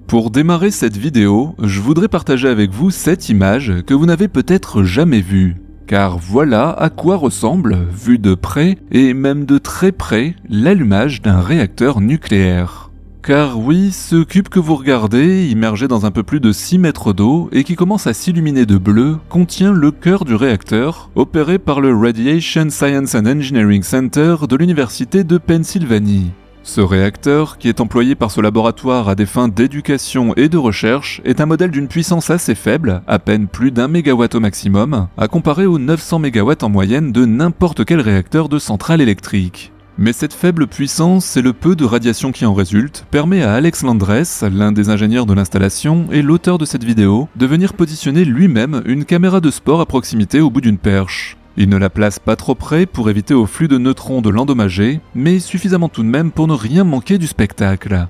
Pour démarrer cette vidéo, je voudrais partager avec vous cette image que vous n'avez peut-être jamais vue. Car voilà à quoi ressemble, vu de près et même de très près, l'allumage d'un réacteur nucléaire. Car oui, ce cube que vous regardez, immergé dans un peu plus de 6 mètres d'eau et qui commence à s'illuminer de bleu, contient le cœur du réacteur, opéré par le Radiation Science and Engineering Center de l'Université de Pennsylvanie. Ce réacteur, qui est employé par ce laboratoire à des fins d'éducation et de recherche, est un modèle d'une puissance assez faible, à peine plus d'1 MW au maximum, à comparer aux 900 MW en moyenne de n'importe quel réacteur de centrale électrique. Mais cette faible puissance et le peu de radiation qui en résulte permet à Alex Landress, l'un des ingénieurs de l'installation et l'auteur de cette vidéo, de venir positionner lui-même une caméra de sport à proximité au bout d'une perche. Il ne la place pas trop près pour éviter au flux de neutrons de l'endommager, mais suffisamment tout de même pour ne rien manquer du spectacle.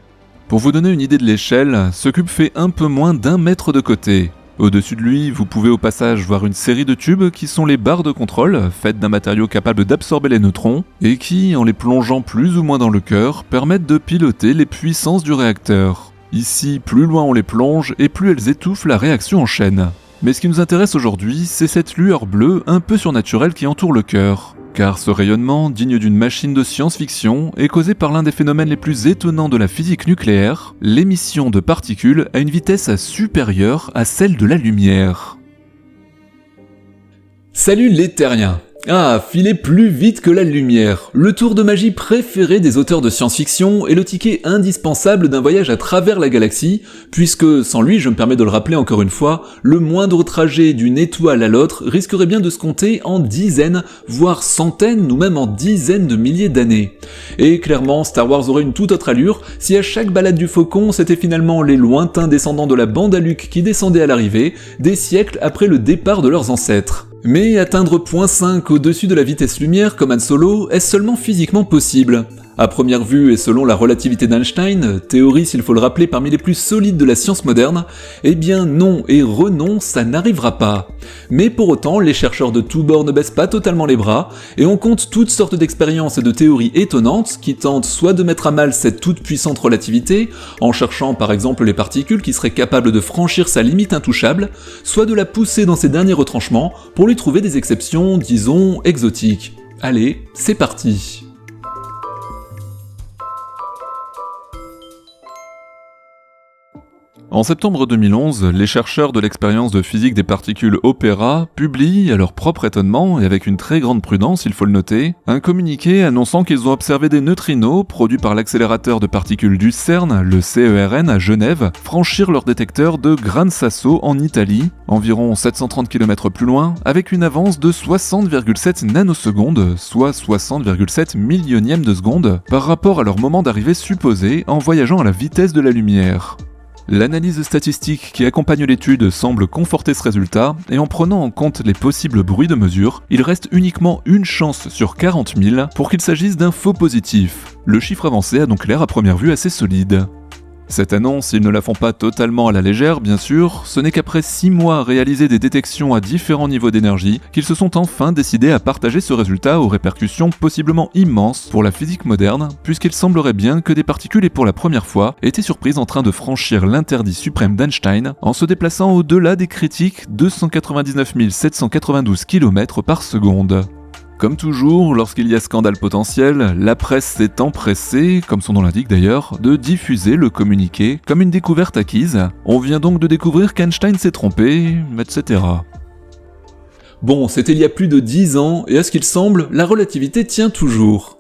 Pour vous donner une idée de l'échelle, ce cube fait un peu moins d'1 mètre de côté. Au-dessus de lui, vous pouvez au passage voir une série de tubes qui sont les barres de contrôle, faites d'un matériau capable d'absorber les neutrons, et qui, en les plongeant plus ou moins dans le cœur, permettent de piloter les puissances du réacteur. Ici, plus loin on les plonge, et plus elles étouffent la réaction en chaîne. Mais ce qui nous intéresse aujourd'hui, c'est cette lueur bleue un peu surnaturelle qui entoure le cœur. Car ce rayonnement, digne d'une machine de science-fiction, est causé par l'un des phénomènes les plus étonnants de la physique nucléaire, l'émission de particules à une vitesse supérieure à celle de la lumière. Salut les terriens! Ah, filer plus vite que la lumière, le tour de magie préféré des auteurs de science-fiction et le ticket indispensable d'un voyage à travers la galaxie, puisque, sans lui, je me permets de le rappeler encore une fois, le moindre trajet d'une étoile à l'autre risquerait bien de se compter en dizaines, voire centaines ou même en dizaines de milliers d'années. Et clairement, Star Wars aurait une toute autre allure si à chaque balade du Faucon, c'était finalement les lointains descendants de la bande à Luke qui descendaient à l'arrivée, des siècles après le départ de leurs ancêtres. Mais atteindre 0.5 au-dessus de la vitesse lumière comme Han Solo, est-ce seulement physiquement possible ? À première vue et selon la relativité d'Einstein, théorie s'il faut le rappeler parmi les plus solides de la science moderne, eh bien non et renon, ça n'arrivera pas. Mais pour autant, les chercheurs de tous bords ne baissent pas totalement les bras, et on compte toutes sortes d'expériences et de théories étonnantes qui tentent soit de mettre à mal cette toute puissante relativité, en cherchant par exemple les particules qui seraient capables de franchir sa limite intouchable, soit de la pousser dans ses derniers retranchements pour lui trouver des exceptions, disons, exotiques. Allez, c'est parti. En septembre 2011, les chercheurs de l'expérience de physique des particules Opera publient, à leur propre étonnement et avec une très grande prudence, il faut le noter, un communiqué annonçant qu'ils ont observé des neutrinos produits par l'accélérateur de particules du CERN, le CERN à Genève, franchir leur détecteur de Gran Sasso en Italie, environ 730 km plus loin, avec une avance de 60,7 nanosecondes, soit 60,7 millionièmes de seconde, par rapport à leur moment d'arrivée supposé en voyageant à la vitesse de la lumière. L'analyse statistique qui accompagne l'étude semble conforter ce résultat, et en prenant en compte les possibles bruits de mesure, il reste uniquement une chance sur 40 000 pour qu'il s'agisse d'un faux positif. Le chiffre avancé a donc l'air à première vue assez solide. Cette annonce, ils ne la font pas totalement à la légère, bien sûr, ce n'est qu'après 6 mois à réaliser des détections à différents niveaux d'énergie qu'ils se sont enfin décidés à partager ce résultat aux répercussions possiblement immenses pour la physique moderne, puisqu'il semblerait bien que des particules aient pour la première fois été surprises en train de franchir l'interdit suprême d'Einstein en se déplaçant au-delà des critiques 299 792 km par seconde. Comme toujours, lorsqu'il y a scandale potentiel, la presse s'est empressée, comme son nom l'indique d'ailleurs, de diffuser le communiqué comme une découverte acquise. On vient donc de découvrir qu'Einstein s'est trompé, etc. Bon, c'était il y a plus de 10 ans, et à ce qu'il semble, la relativité tient toujours.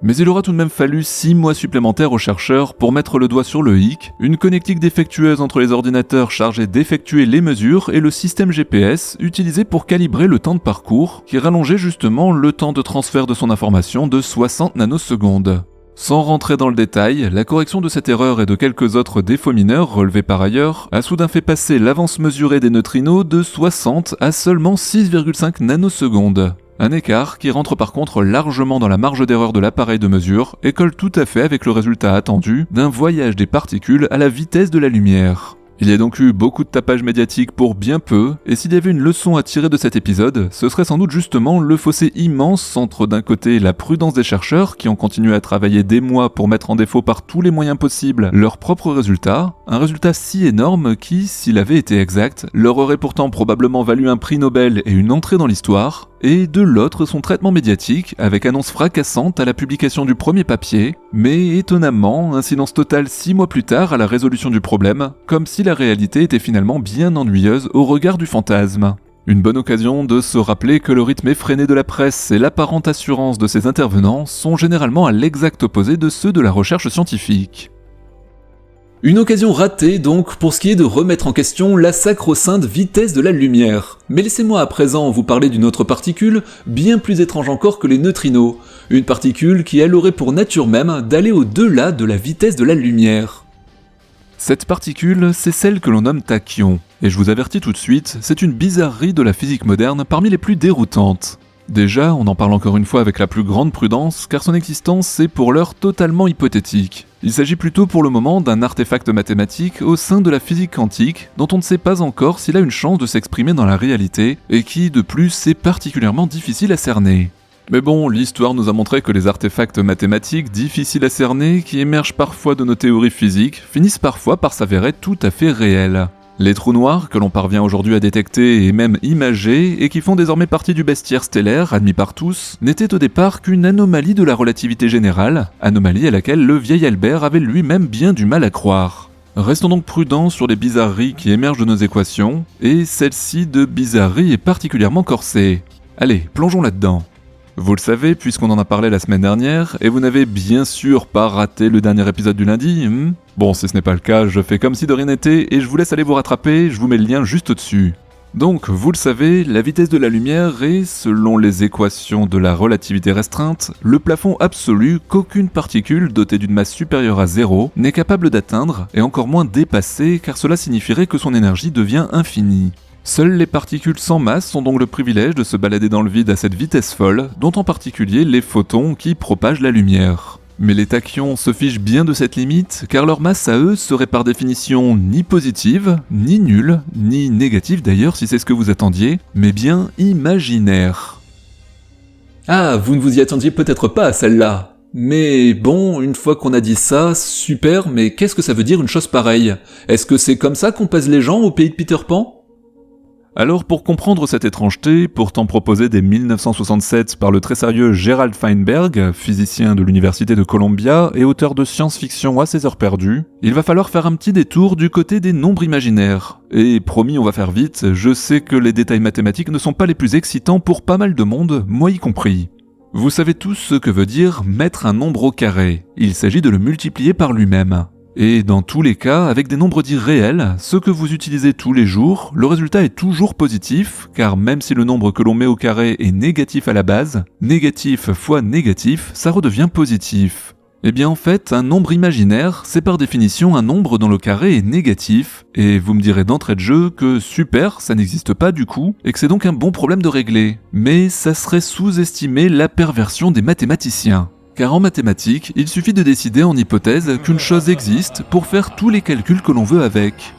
Mais il aura tout de même fallu 6 mois supplémentaires aux chercheurs pour mettre le doigt sur le hic, une connectique défectueuse entre les ordinateurs chargés d'effectuer les mesures et le système GPS utilisé pour calibrer le temps de parcours, qui rallongeait justement le temps de transfert de son information de 60 nanosecondes. Sans rentrer dans le détail, la correction de cette erreur et de quelques autres défauts mineurs relevés par ailleurs a soudain fait passer l'avance mesurée des neutrinos de 60 à seulement 6,5 nanosecondes. Un écart qui rentre par contre largement dans la marge d'erreur de l'appareil de mesure et colle tout à fait avec le résultat attendu d'un voyage des particules à la vitesse de la lumière. Il y a donc eu beaucoup de tapage médiatique pour bien peu, et s'il y avait une leçon à tirer de cet épisode, ce serait sans doute justement le fossé immense entre d'un côté la prudence des chercheurs qui ont continué à travailler des mois pour mettre en défaut par tous les moyens possibles leurs propres résultats, un résultat si énorme qui, s'il avait été exact, leur aurait pourtant probablement valu un prix Nobel et une entrée dans l'histoire, et de l'autre son traitement médiatique avec annonce fracassante à la publication du premier papier, mais étonnamment un silence total 6 mois plus tard à la résolution du problème, comme si la réalité était finalement bien ennuyeuse au regard du fantasme. Une bonne occasion de se rappeler que le rythme effréné de la presse et l'apparente assurance de ses intervenants sont généralement à l'exact opposé de ceux de la recherche scientifique. Une occasion ratée donc pour ce qui est de remettre en question la sacro-sainte vitesse de la lumière. Mais laissez-moi à présent vous parler d'une autre particule, bien plus étrange encore que les neutrinos. Une particule qui elle aurait pour nature même d'aller au-delà de la vitesse de la lumière. Cette particule, c'est celle que l'on nomme tachyon. Et je vous avertis tout de suite, c'est une bizarrerie de la physique moderne parmi les plus déroutantes. Déjà, on en parle encore une fois avec la plus grande prudence, car son existence est pour l'heure totalement hypothétique. Il s'agit plutôt pour le moment d'un artefact mathématique au sein de la physique quantique, dont on ne sait pas encore s'il a une chance de s'exprimer dans la réalité, et qui, de plus, est particulièrement difficile à cerner. Mais bon, l'histoire nous a montré que les artefacts mathématiques difficiles à cerner, qui émergent parfois de nos théories physiques, finissent parfois par s'avérer tout à fait réels. Les trous noirs, que l'on parvient aujourd'hui à détecter et même imager, et qui font désormais partie du bestiaire stellaire, admis par tous, n'étaient au départ qu'une anomalie de la relativité générale, anomalie à laquelle le vieil Albert avait lui-même bien du mal à croire. Restons donc prudents sur les bizarreries qui émergent de nos équations, et celle-ci de bizarrerie est particulièrement corsée. Allez, plongeons là-dedans. Vous le savez, puisqu'on en a parlé la semaine dernière, et vous n'avez bien sûr pas raté le dernier épisode du lundi, Bon, si ce n'est pas le cas, je fais comme si de rien n'était, et je vous laisse aller vous rattraper, je vous mets le lien juste au-dessus. Donc, vous le savez, la vitesse de la lumière est, selon les équations de la relativité restreinte, le plafond absolu qu'aucune particule dotée d'une masse supérieure à 0 n'est capable d'atteindre, et encore moins dépasser, car cela signifierait que son énergie devient infinie. Seules les particules sans masse ont donc le privilège de se balader dans le vide à cette vitesse folle, dont en particulier les photons qui propagent la lumière. Mais les tachyons se fichent bien de cette limite, car leur masse à eux serait par définition ni positive, ni nulle, ni négative d'ailleurs si c'est ce que vous attendiez, mais bien imaginaire. Ah, vous ne vous y attendiez peut-être pas à celle-là. Mais bon, une fois qu'on a dit ça, super, mais qu'est-ce que ça veut dire une chose pareille? Est-ce que c'est comme ça qu'on pèse les gens au pays de Peter Pan? Alors pour comprendre cette étrangeté, pourtant proposée dès 1967 par le très sérieux Gerald Feinberg, physicien de l'université de Columbia et auteur de science-fiction à ses heures perdues, il va falloir faire un petit détour du côté des nombres imaginaires. Et promis, on va faire vite, je sais que les détails mathématiques ne sont pas les plus excitants pour pas mal de monde, moi y compris. Vous savez tous ce que veut dire mettre un nombre au carré, il s'agit de le multiplier par lui-même. Et dans tous les cas, avec des nombres dits réels, ceux que vous utilisez tous les jours, le résultat est toujours positif, car même si le nombre que l'on met au carré est négatif à la base, négatif fois négatif, ça redevient positif. Eh bien en fait, un nombre imaginaire, c'est par définition un nombre dont le carré est négatif, et vous me direz d'entrée de jeu que super, ça n'existe pas du coup, et que c'est donc un bon problème de régler. Mais ça serait sous-estimer la perversion des mathématiciens. Car en mathématiques, il suffit de décider en hypothèse qu'une chose existe pour faire tous les calculs que l'on veut avec.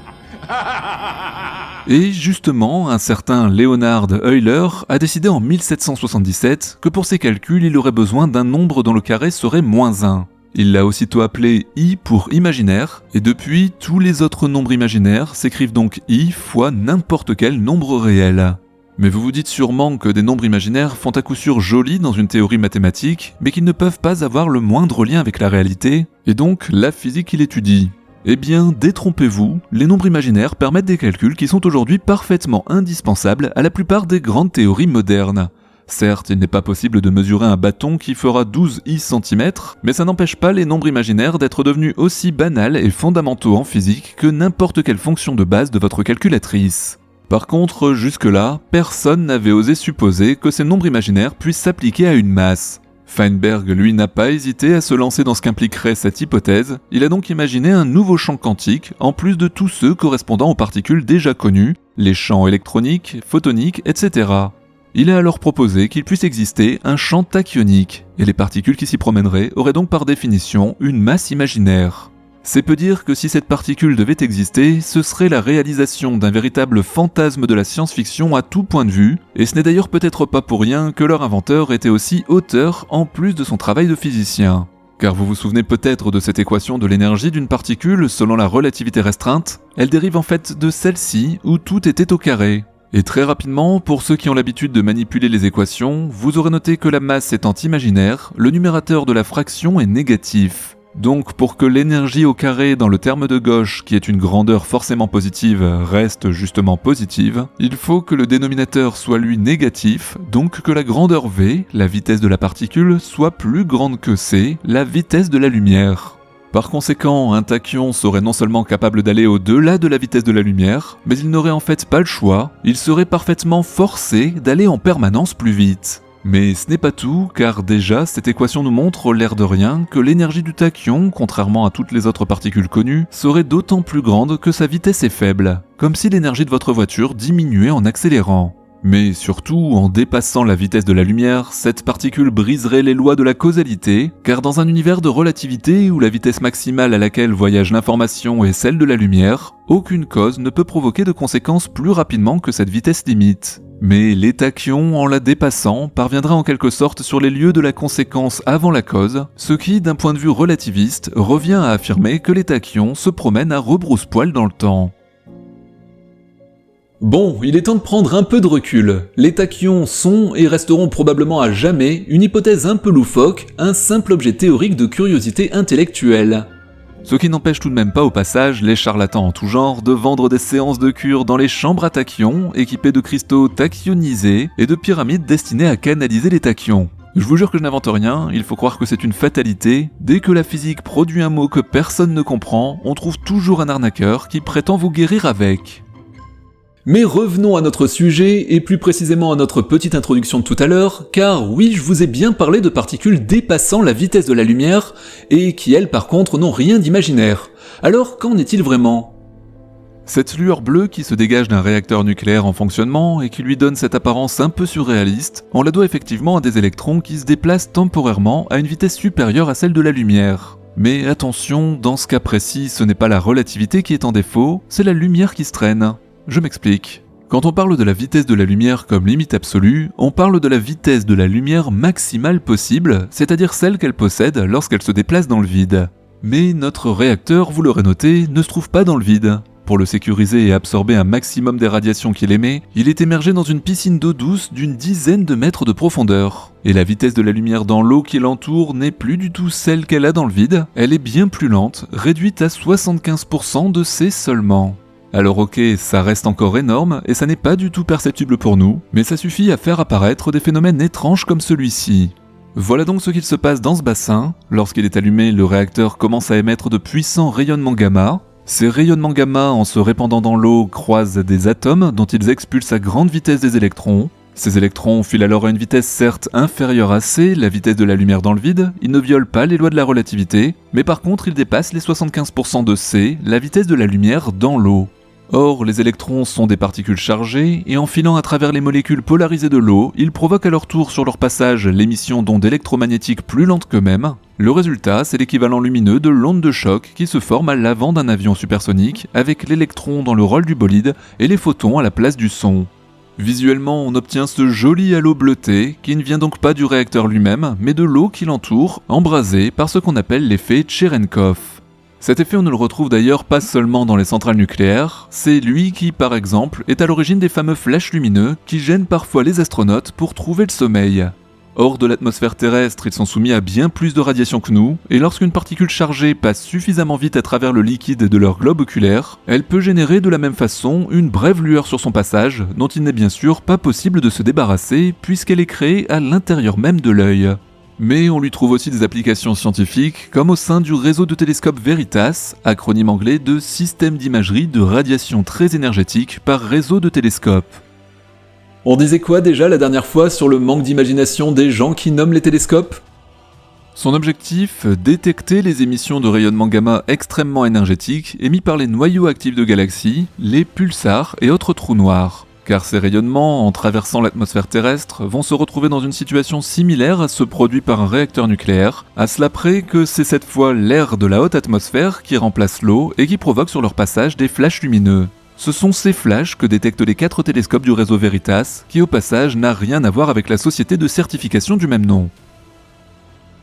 Et justement, un certain Leonhard Euler a décidé en 1777 que pour ses calculs, il aurait besoin d'un nombre dont le carré serait moins 1. Il l'a aussitôt appelé I pour imaginaire, et depuis, tous les autres nombres imaginaires s'écrivent donc I fois n'importe quel nombre réel. Mais vous vous dites sûrement que des nombres imaginaires font à coup sûr joli dans une théorie mathématique, mais qu'ils ne peuvent pas avoir le moindre lien avec la réalité, et donc la physique qu'il étudie. Eh bien, détrompez-vous, les nombres imaginaires permettent des calculs qui sont aujourd'hui parfaitement indispensables à la plupart des grandes théories modernes. Certes, il n'est pas possible de mesurer un bâton qui fera 12 cm, mais ça n'empêche pas les nombres imaginaires d'être devenus aussi banals et fondamentaux en physique que n'importe quelle fonction de base de votre calculatrice. Par contre, jusque-là, personne n'avait osé supposer que ces nombres imaginaires puissent s'appliquer à une masse. Feinberg, lui, n'a pas hésité à se lancer dans ce qu'impliquerait cette hypothèse, il a donc imaginé un nouveau champ quantique, en plus de tous ceux correspondant aux particules déjà connues, les champs électroniques, photoniques, etc. Il a alors proposé qu'il puisse exister un champ tachyonique, et les particules qui s'y promèneraient auraient donc par définition une masse imaginaire. C'est peu dire que si cette particule devait exister, ce serait la réalisation d'un véritable fantasme de la science-fiction à tout point de vue, et ce n'est d'ailleurs peut-être pas pour rien que leur inventeur était aussi auteur en plus de son travail de physicien. Car vous vous souvenez peut-être de cette équation de l'énergie d'une particule selon la relativité restreinte, elle dérive en fait de celle-ci où tout était au carré. Et très rapidement, pour ceux qui ont l'habitude de manipuler les équations, vous aurez noté que la masse étant imaginaire, le numérateur de la fraction est négatif. Donc pour que l'énergie au carré dans le terme de gauche, qui est une grandeur forcément positive, reste justement positive, il faut que le dénominateur soit lui négatif, donc que la grandeur v, la vitesse de la particule, soit plus grande que c, la vitesse de la lumière. Par conséquent, un tachyon serait non seulement capable d'aller au-delà de la vitesse de la lumière, mais il n'aurait en fait pas le choix, il serait parfaitement forcé d'aller en permanence plus vite. Mais ce n'est pas tout, car déjà cette équation nous montre, l'air de rien, que l'énergie du tachyon, contrairement à toutes les autres particules connues, serait d'autant plus grande que sa vitesse est faible, comme si l'énergie de votre voiture diminuait en accélérant. Mais surtout, en dépassant la vitesse de la lumière, cette particule briserait les lois de la causalité, car dans un univers de relativité où la vitesse maximale à laquelle voyage l'information est celle de la lumière, aucune cause ne peut provoquer de conséquences plus rapidement que cette vitesse limite. Mais les tachyons, en la dépassant, parviendraient en quelque sorte sur les lieux de la conséquence avant la cause, ce qui, d'un point de vue relativiste, revient à affirmer que les tachyons se promènent à rebrousse-poil dans le temps. Bon, il est temps de prendre un peu de recul. Les tachyons sont et resteront probablement à jamais une hypothèse un peu loufoque, un simple objet théorique de curiosité intellectuelle. Ce qui n'empêche tout de même pas au passage les charlatans en tout genre de vendre des séances de cure dans les chambres à tachyons, équipées de cristaux tachyonisés et de pyramides destinées à canaliser les tachyons. Je vous jure que je n'invente rien, il faut croire que c'est une fatalité. Dès que la physique produit un mot que personne ne comprend, on trouve toujours un arnaqueur qui prétend vous guérir avec. Mais revenons à notre sujet, et plus précisément à notre petite introduction de tout à l'heure, car oui, je vous ai bien parlé de particules dépassant la vitesse de la lumière, et qui elles par contre n'ont rien d'imaginaire. Alors qu'en est-il vraiment ? Cette lueur bleue qui se dégage d'un réacteur nucléaire en fonctionnement et qui lui donne cette apparence un peu surréaliste, on la doit effectivement à des électrons qui se déplacent temporairement à une vitesse supérieure à celle de la lumière. Mais attention, dans ce cas précis, ce n'est pas la relativité qui est en défaut, c'est la lumière qui se traîne. Je m'explique. Quand on parle de la vitesse de la lumière comme limite absolue, on parle de la vitesse de la lumière maximale possible, c'est-à-dire celle qu'elle possède lorsqu'elle se déplace dans le vide. Mais notre réacteur, vous l'aurez noté, ne se trouve pas dans le vide. Pour le sécuriser et absorber un maximum des radiations qu'il émet, il est immergé dans une piscine d'eau douce d'une dizaine de mètres de profondeur. Et la vitesse de la lumière dans l'eau qui l'entoure n'est plus du tout celle qu'elle a dans le vide, elle est bien plus lente, réduite à 75% de C seulement. Alors ok, ça reste encore énorme et ça n'est pas du tout perceptible pour nous, mais ça suffit à faire apparaître des phénomènes étranges comme celui-ci. Voilà donc ce qu'il se passe dans ce bassin. Lorsqu'il est allumé, le réacteur commence à émettre de puissants rayonnements gamma. Ces rayonnements gamma, en se répandant dans l'eau, croisent des atomes dont ils expulsent à grande vitesse des électrons. Ces électrons filent alors à une vitesse certes inférieure à c, la vitesse de la lumière dans le vide, ils ne violent pas les lois de la relativité, mais par contre ils dépassent les 75% de c, la vitesse de la lumière dans l'eau. Or, les électrons sont des particules chargées, et en filant à travers les molécules polarisées de l'eau, ils provoquent à leur tour sur leur passage l'émission d'ondes électromagnétiques plus lentes qu'eux-mêmes. Le résultat, c'est l'équivalent lumineux de l'onde de choc qui se forme à l'avant d'un avion supersonique, avec l'électron dans le rôle du bolide et les photons à la place du son. Visuellement, on obtient ce joli halo bleuté, qui ne vient donc pas du réacteur lui-même, mais de l'eau qui l'entoure, embrasée par ce qu'on appelle l'effet Cherenkov. Cet effet, on ne le retrouve d'ailleurs pas seulement dans les centrales nucléaires, c'est lui qui, par exemple, est à l'origine des fameux flashs lumineux qui gênent parfois les astronautes pour trouver le sommeil. Hors de l'atmosphère terrestre, ils sont soumis à bien plus de radiation que nous, et lorsqu'une particule chargée passe suffisamment vite à travers le liquide de leur globe oculaire, elle peut générer de la même façon une brève lueur sur son passage, dont il n'est bien sûr pas possible de se débarrasser puisqu'elle est créée à l'intérieur même de l'œil. Mais on lui trouve aussi des applications scientifiques, comme au sein du réseau de télescopes Veritas, acronyme anglais de Système d'imagerie de radiation très énergétique par réseau de télescopes. On disait quoi déjà la dernière fois sur le manque d'imagination des gens qui nomment les télescopes ? Son objectif, détecter les émissions de rayonnement gamma extrêmement énergétiques émis par les noyaux actifs de galaxies, les pulsars et autres trous noirs. car ces rayonnements, en traversant l'atmosphère terrestre, vont se retrouver dans une situation similaire à ceux produits par un réacteur nucléaire, à cela près que c'est cette fois l'air de la haute atmosphère qui remplace l'eau et qui provoque sur leur passage des flashs lumineux. Ce sont ces flashs que détectent les 4 télescopes du réseau Veritas, qui au passage n'a rien à voir avec la société de certification du même nom.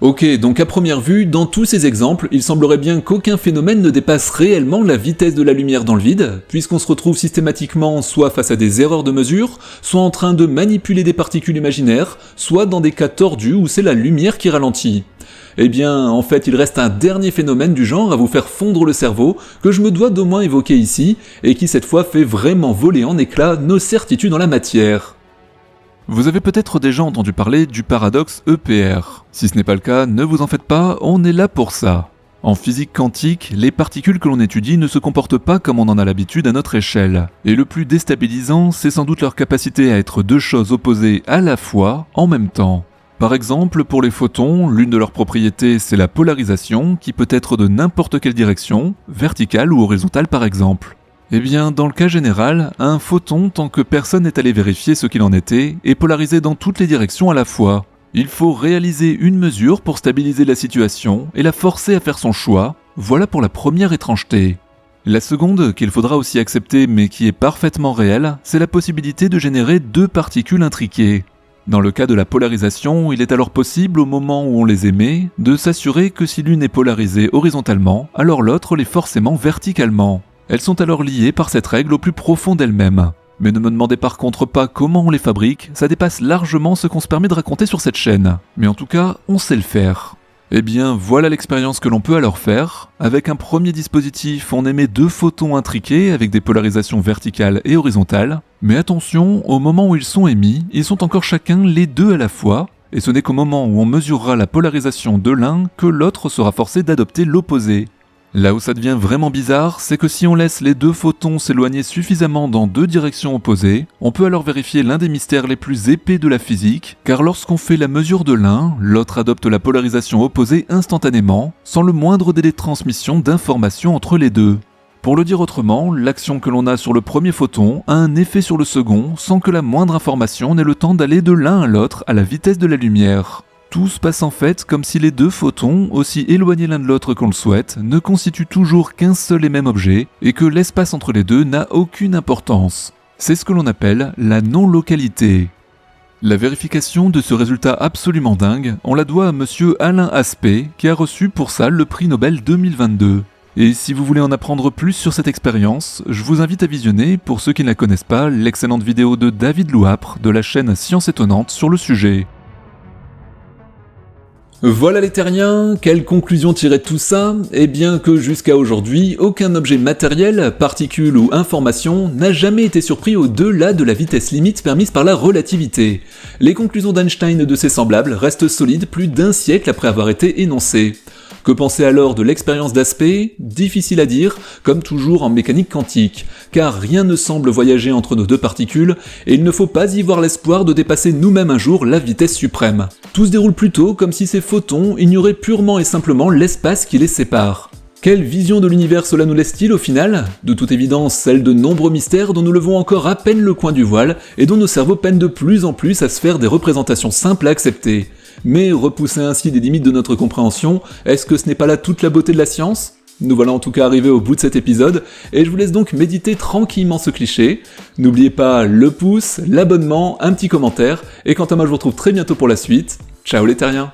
Ok, donc à première vue, dans tous ces exemples, il semblerait bien qu'aucun phénomène ne dépasse réellement la vitesse de la lumière dans le vide, puisqu'on se retrouve systématiquement soit face à des erreurs de mesure, soit en train de manipuler des particules imaginaires, soit dans des cas tordus où c'est la lumière qui ralentit. Eh bien, en fait, il reste un dernier phénomène du genre à vous faire fondre le cerveau, que je me dois d'au moins évoquer ici, et qui cette fois fait vraiment voler en éclats nos certitudes en la matière. Vous avez peut-être déjà entendu parler du paradoxe EPR. Si ce n'est pas le cas, ne vous en faites pas, on est là pour ça. En physique quantique, les particules que l'on étudie ne se comportent pas comme on en a l'habitude à notre échelle. Et le plus déstabilisant, c'est sans doute leur capacité à être deux choses opposées à la fois, en même temps. Par exemple, pour les photons, l'une de leurs propriétés, c'est la polarisation, qui peut être de n'importe quelle direction, verticale ou horizontale par exemple. Eh bien, dans le cas général, un photon, tant que personne n'est allé vérifier ce qu'il en était, est polarisé dans toutes les directions à la fois. Il faut réaliser une mesure pour stabiliser la situation et la forcer à faire son choix, voilà pour la première étrangeté. La seconde, qu'il faudra aussi accepter mais qui est parfaitement réelle, c'est la possibilité de générer deux particules intriquées. Dans le cas de la polarisation, il est alors possible, au moment où on les émet, de s'assurer que si l'une est polarisée horizontalement, alors l'autre l'est forcément verticalement. Elles sont alors liées par cette règle au plus profond d'elles-mêmes. Mais ne me demandez par contre pas comment on les fabrique, ça dépasse largement ce qu'on se permet de raconter sur cette chaîne. Mais en tout cas, on sait le faire. Eh bien, voilà l'expérience que l'on peut alors faire. Avec un premier dispositif, on émet deux photons intriqués avec des polarisations verticales et horizontales. Mais attention, au moment où ils sont émis, ils sont encore chacun les deux à la fois, et ce n'est qu'au moment où on mesurera la polarisation de l'un que l'autre sera forcé d'adopter l'opposé. Là où ça devient vraiment bizarre, c'est que si on laisse les deux photons s'éloigner suffisamment dans deux directions opposées, on peut alors vérifier l'un des mystères les plus épais de la physique, car lorsqu'on fait la mesure de l'un, l'autre adopte la polarisation opposée instantanément, sans le moindre délai de transmission d'informations entre les deux. Pour le dire autrement, l'action que l'on a sur le premier photon a un effet sur le second, sans que la moindre information n'ait le temps d'aller de l'un à l'autre à la vitesse de la lumière. Tout se passe en fait comme si les deux photons, aussi éloignés l'un de l'autre qu'on le souhaite, ne constituent toujours qu'un seul et même objet, et que l'espace entre les deux n'a aucune importance. C'est ce que l'on appelle la non-localité. La vérification de ce résultat absolument dingue, on la doit à monsieur Alain Aspect, qui a reçu pour ça le prix Nobel 2022. Et si vous voulez en apprendre plus sur cette expérience, je vous invite à visionner, pour ceux qui ne la connaissent pas, l'excellente vidéo de David Louapre de la chaîne Science Étonnante sur le sujet. Voilà les terriens, quelle conclusion tirer de tout ça? Eh bien que jusqu'à aujourd'hui, aucun objet matériel, particule ou information n'a jamais été surpris au-delà de la vitesse limite permise par la relativité. Les conclusions d'Einstein et de ses semblables restent solides plus d'un siècle après avoir été énoncées. Que penser alors de l'expérience d'Aspect? Difficile à dire, comme toujours en mécanique quantique, car rien ne semble voyager entre nos deux particules, et il ne faut pas y voir l'espoir de dépasser nous-mêmes un jour la vitesse suprême. Tout se déroule plutôt comme si ces photons ignoraient purement et simplement l'espace qui les sépare. Quelle vision de l'univers cela nous laisse-t-il au final? De toute évidence, celle de nombreux mystères dont nous levons encore à peine le coin du voile, et dont nos cerveaux peinent de plus en plus à se faire des représentations simples à accepter. Mais repousser ainsi des limites de notre compréhension, est-ce que ce n'est pas là toute la beauté de la science? Nous voilà en tout cas arrivés au bout de cet épisode, et je vous laisse donc méditer tranquillement ce cliché. N'oubliez pas le pouce, l'abonnement, un petit commentaire, et quant à moi je vous retrouve très bientôt pour la suite. Ciao les terriens!